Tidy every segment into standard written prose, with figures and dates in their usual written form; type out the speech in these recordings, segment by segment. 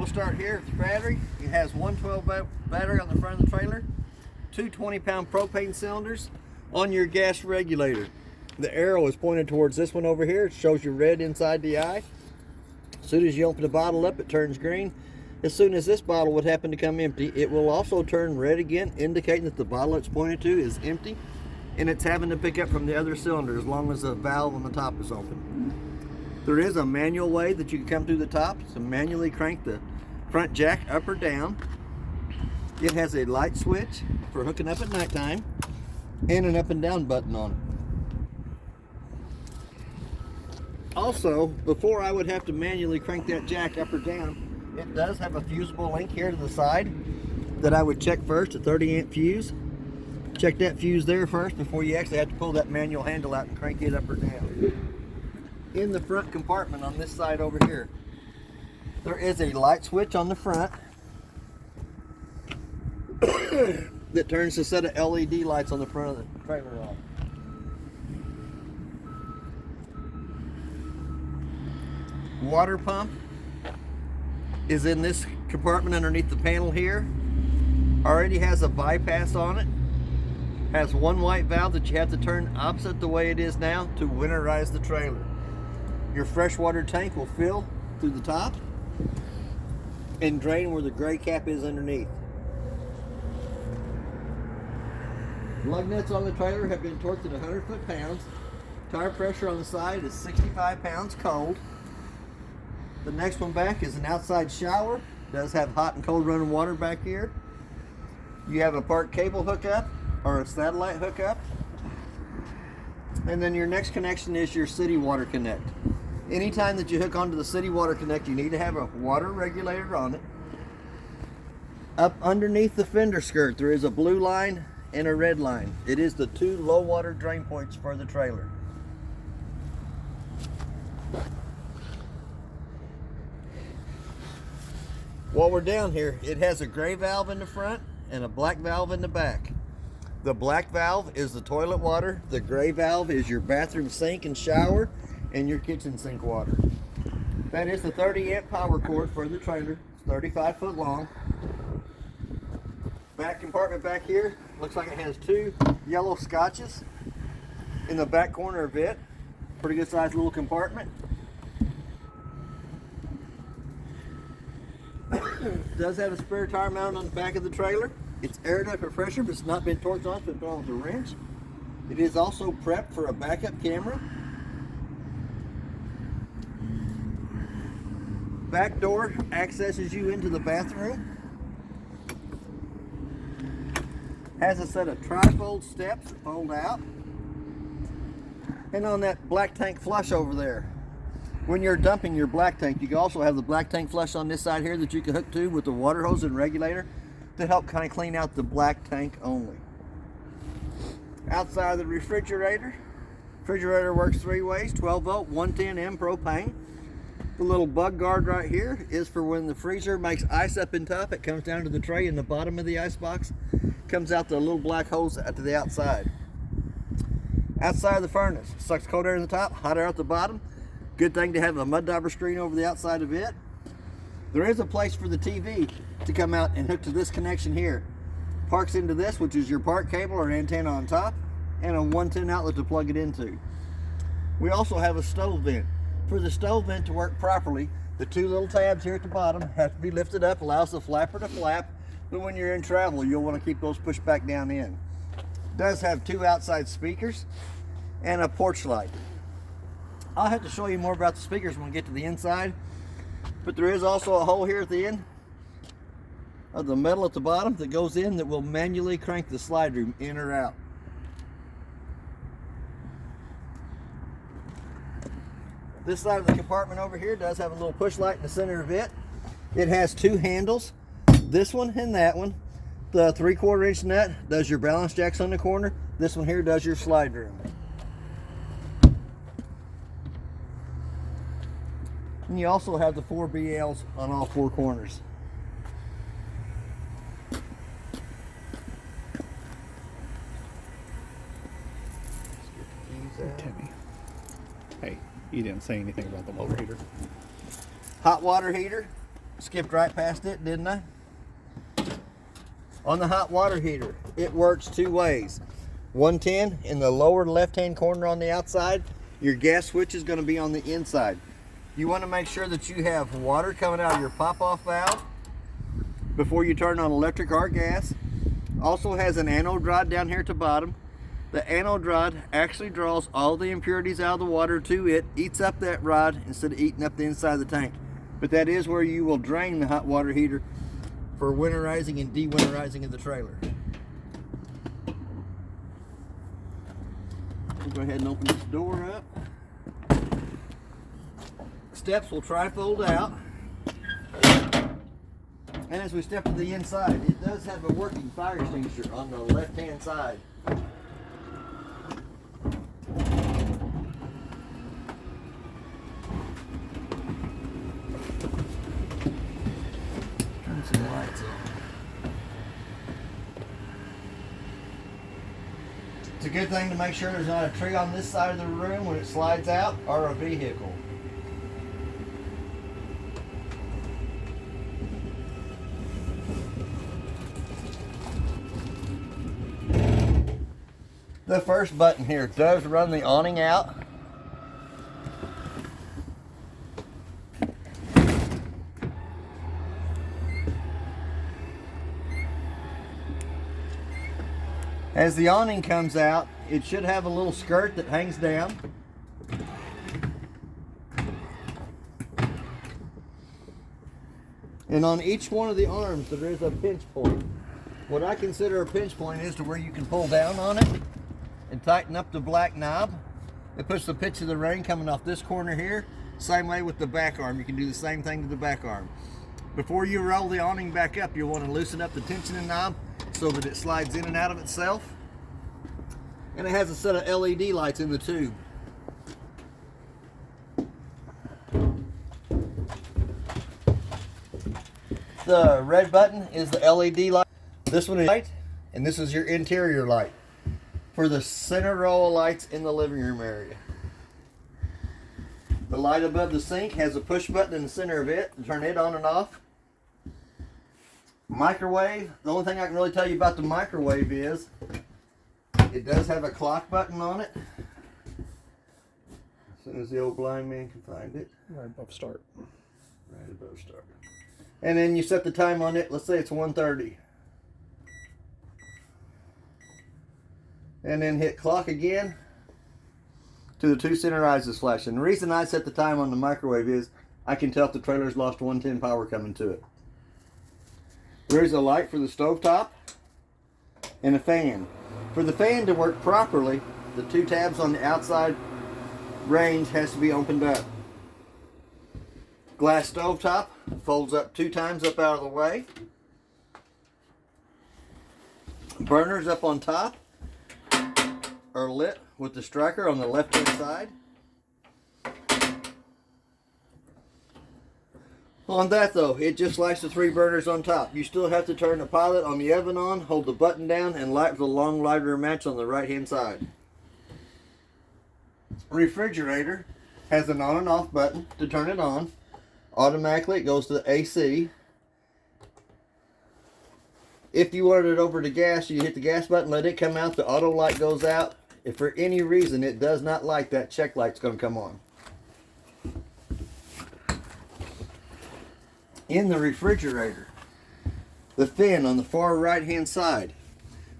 We'll start here with the battery. It has one 12-volt battery on the front of the trailer, two 20-pound propane cylinders on your gas regulator. The arrow is pointed towards this one over here. It shows you red inside the eye. As soon as you open the bottle up, it turns green. As soon as this bottle would happen to come empty, it will also turn red again, indicating that the bottle it's pointed to is empty, and it's having to pick up from the other cylinder as long as the valve on the top is open. There is a manual way that you can come through the top to manually crank the front jack up or down. It has a light switch for hooking up at nighttime and an up and down button on it. Also, before I would have to manually crank that jack up or down, it does have a fusible link here to the side that I would check first, a 30-amp fuse. Check that fuse there first before you actually have to pull that manual handle out and crank it up or down. In the front compartment on this side over here, there is a light switch on the front that turns a set of LED lights on the front of the trailer on. Water pump is in this compartment underneath the panel here. Already has a bypass on it. Has one white valve that you have to turn opposite the way it is now to winterize the trailer. Your freshwater tank will fill through the top and drain where the gray cap is underneath. Lug nuts on the trailer have been torqued at 100 foot-pounds. Tire pressure on the side is 65 pounds cold. The next one back is an outside shower. Does have hot and cold running water back here. You have a park cable hookup or a satellite hookup. And then your next connection is your city water connect. Anytime that you hook onto the city water connect, you need to have a water regulator on it. Up underneath the fender skirt, there is a blue line and a red line. It is the two low water drain points for the trailer. While we're down here, it has a gray valve in the front and a black valve in the back. The black valve is the toilet water. The gray valve is your bathroom sink and shower and your kitchen sink water. That is the 30-amp power cord for the trailer. It's 35 foot long. Back compartment back here looks like it has two yellow scotches in the back corner of it. Pretty good sized little compartment. Does have a spare tire mounted on the back of the trailer. It's air duct for pressure, but it's not been torqued on, it's been put on with a wrench. It is also prepped for a backup camera. Back door accesses you into the bathroom. Has a set of trifold steps that fold out. And on that black tank flush over there, when you're dumping your black tank, you can also have the black tank flush on this side here that you can hook to with the water hose and regulator to help kind of clean out the black tank only. Outside of the refrigerator works three ways: 12 volt, 110M propane. The little bug guard right here is for when the freezer makes ice up in top, it comes down to the tray in the bottom of the ice box, comes out the little black hose out to the outside. Outside of the furnace, sucks cold air in the top, hot air at the bottom. Good thing to have a mud dauber screen over the outside of it. There is a place for the TV to come out and hook to this connection here. Parks into this, which is your park cable or antenna on top, and a 110 outlet to plug it into. We also have a stove vent. For the stove vent to work properly, the two little tabs here at the bottom have to be lifted up, allows the flapper to flap, but when you're in travel, you'll want to keep those pushed back down in. It does have two outside speakers and a porch light. I'll have to show you more about the speakers when we get to the inside, but there is also a hole here at the end of the metal at the bottom that goes in that will manually crank the slide room in or out. This side of the compartment over here does have a little push light in the center of it. It has two handles, this one and that one. The 3/4 inch nut does your balance jacks on the corner. This one here does your slide room. And you also have the 4 BLs on all 4 corners. Timmy. Hey, you didn't say anything about the water heater. Hot water heater, Skipped right past it, didn't I? On the hot water heater, it works two ways. 110 in the lower left-hand corner on the outside. Your gas switch is going to be on the inside. You want to make sure that you have water coming out of your pop-off valve before you turn on electric or gas. Also has an anode rod down here at the bottom. The anode rod actually draws all the impurities out of the water to it, eats up that rod instead of eating up the inside of the tank. But that is where you will drain the hot water heater for winterizing and de-winterizing of the trailer. We'll go ahead and open this door up. Steps will tri-fold out. And as we step to the inside, it does have a working fire extinguisher on the left-hand side. Turn some lights on. It's a good thing to make sure there's not a tree on this side of the room when it slides out, or a vehicle. The first button here does run the awning out. As the awning comes out, it should have a little skirt that hangs down. And on each one of the arms there is a pinch point. What I consider a pinch point is to where you can pull down on it and tighten up the black knob. It puts the pitch of the rain coming off this corner here. Same way with the back arm. You can do the same thing to the back arm. Before you roll the awning back up, you'll want to loosen up the tensioning knob so that it slides in and out of itself. And it has a set of LED lights in the tube. The red button is the LED light. This one is light, and this is your interior light for the center row of lights in the living room area. The light above the sink has a push button in the center of it to turn it on and off. Microwave, the only thing I can really tell you about the microwave is it does have a clock button on it. As soon as the old blind man can find it. Right above start. Right above start. And then you set the time on it. Let's say it's 1:30. And then hit clock again to the two center eyes is flashing. The reason I set the time on the microwave is I can tell if the trailer's lost 110 power coming to it. There is a light for the stovetop and a fan. For the fan to work properly, the two tabs on the outside range has to be opened up. Glass stovetop folds up 2 times up out of the way. Burners up on top are lit with the striker on the left hand side. On that though, it just lights the 3 burners on top. You still have to turn the pilot on the oven on, hold the button down, and light with a long lighter match on the right hand side. Refrigerator has an on and off button to turn it on. Automatically it goes to the AC. If you wanted it over to gas, you hit the gas button, let it come out, the auto light goes out. If for any reason it does not light, that check light's going to come on. In the refrigerator, the fin on the far right hand side,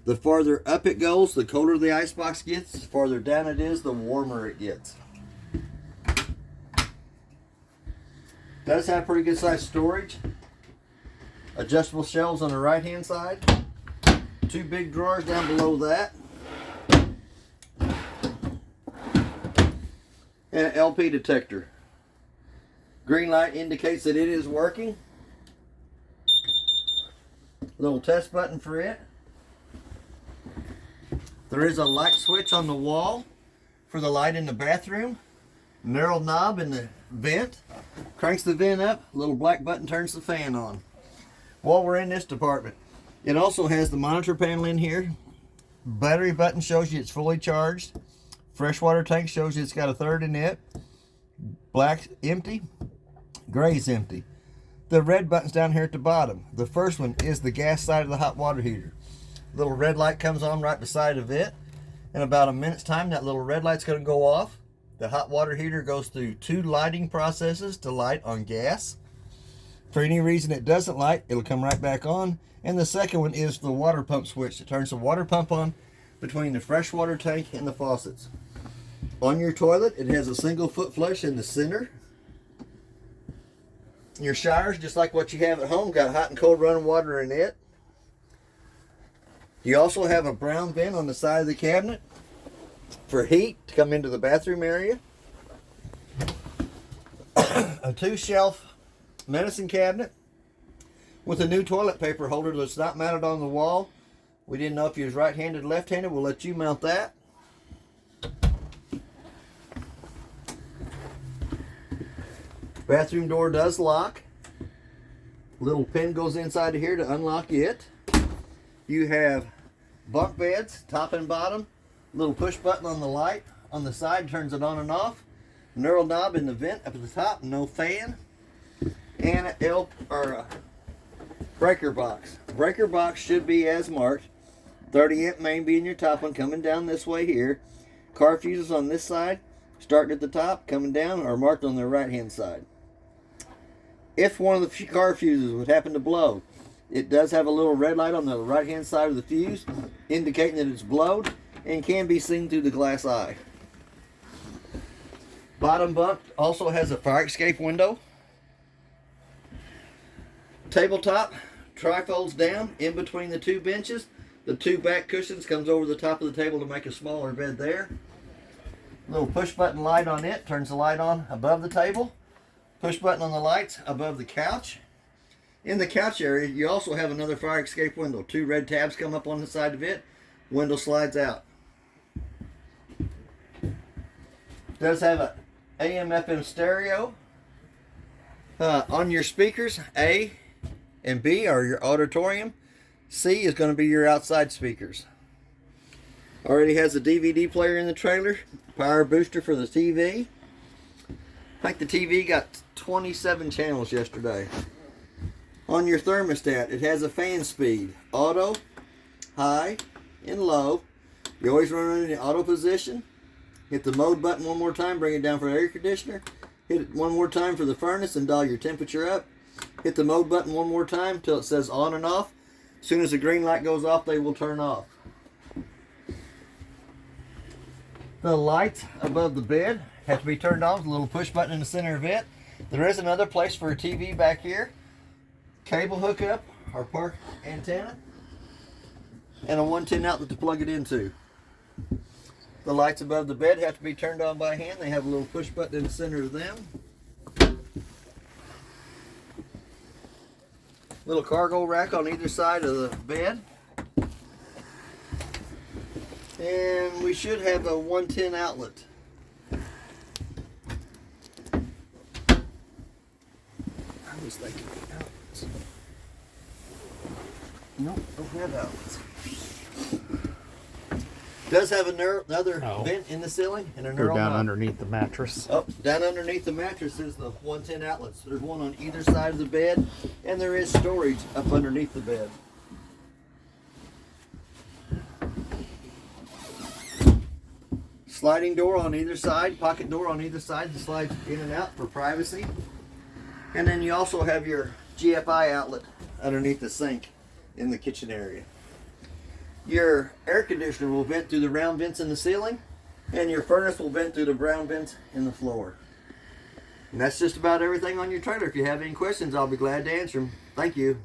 the farther up it goes, the colder the icebox gets, the farther down it is, the warmer it gets. Does have pretty good sized storage. Adjustable shelves on the right hand side. 2 big drawers down below that. And an LP detector. Green light indicates that it is working. Little test button for it. There is a light switch on the wall for the light in the bathroom. Narrow knob in the vent. Cranks the vent up. Little black button turns the fan on. While we're in this department, it also has the monitor panel in here. Battery button shows you it's fully charged. Freshwater tank shows you it's got a 1/3 in it. Black's empty. Gray's empty. the red buttons down here at the bottom. The first one is the gas side of the hot water heater. Little red light comes on right beside of it. In about a minute's time, that little red light's going to go off. The hot water heater goes through 2 lighting processes to light on gas. For any reason it doesn't light, it'll come right back on. And the second one is the water pump switch that turns the water pump on between the freshwater tank and the faucets. On your toilet, it has a single foot flush in the center. Your showers, just like what you have at home, got hot and cold running water in it. You also have a brown vent on the side of the cabinet for heat to come into the bathroom area. A 2-shelf medicine cabinet with a new toilet paper holder that's not mounted on the wall. We didn't know if you was right-handed or left-handed. We'll let you mount that. Bathroom door does lock. Little pin goes inside of here to unlock it. You have bunk beds, top and bottom. Little push button on the light on the side turns it on and off. Knurled knob in the vent up at the top, no fan. And a breaker box. Breaker box should be as marked. 30-amp main being your top one, coming down this way here. Car fuses on this side, starting at the top, coming down, are marked on the right-hand side. If one of the car fuses would happen to blow, it does have a little red light on the right-hand side of the fuse, indicating that it's blowed and can be seen through the glass eye. Bottom bunk also has a fire escape window. Tabletop trifolds down in between the 2 benches. The 2 back cushions comes over the top of the table to make a smaller bed there. Little push button light on it turns the light on above the table. Push button on the lights above the couch. In the couch area, you also have another fire escape window. 2 red tabs come up on the side of it. Window slides out. Does have a AM/FM stereo. On your speakers, A and B are your auditorium. C is going to be your outside speakers. Already has a DVD player in the trailer. Power booster for the TV. I think the TV got 27 channels yesterday. On your thermostat, it has a fan speed. Auto, high, and low. You always run it in the auto position. Hit the mode button one more time, bring it down for the air conditioner. Hit it one more time for the furnace and dial your temperature up. Hit the mode button one more time until it says on and off. As soon as the green light goes off, they will turn off. The lights above the bed have to be turned on with a little push button in the center of it. There is another place for a TV back here. Cable hookup or park antenna. And a 110 outlet to plug it into. The lights above the bed have to be turned on by hand. They have a little push button in the center of them. Little cargo rack on either side of the bed. And we should have a 110 outlet. I was thinking outlets. Nope, don't have outlets. Does have another vent in the ceiling and a Go down underneath the mattress. Oh, down underneath the mattress is the 110 outlets. There's one on either side of the bed, and there is storage up underneath the bed. Sliding door on either side, pocket door on either side that slides in and out for privacy. And then you also have your GFI outlet underneath the sink in the kitchen area. Your air conditioner will vent through the round vents in the ceiling, and your furnace will vent through the brown vents in the floor. And that's just about everything on your trailer. If you have any questions, I'll be glad to answer them. Thank you.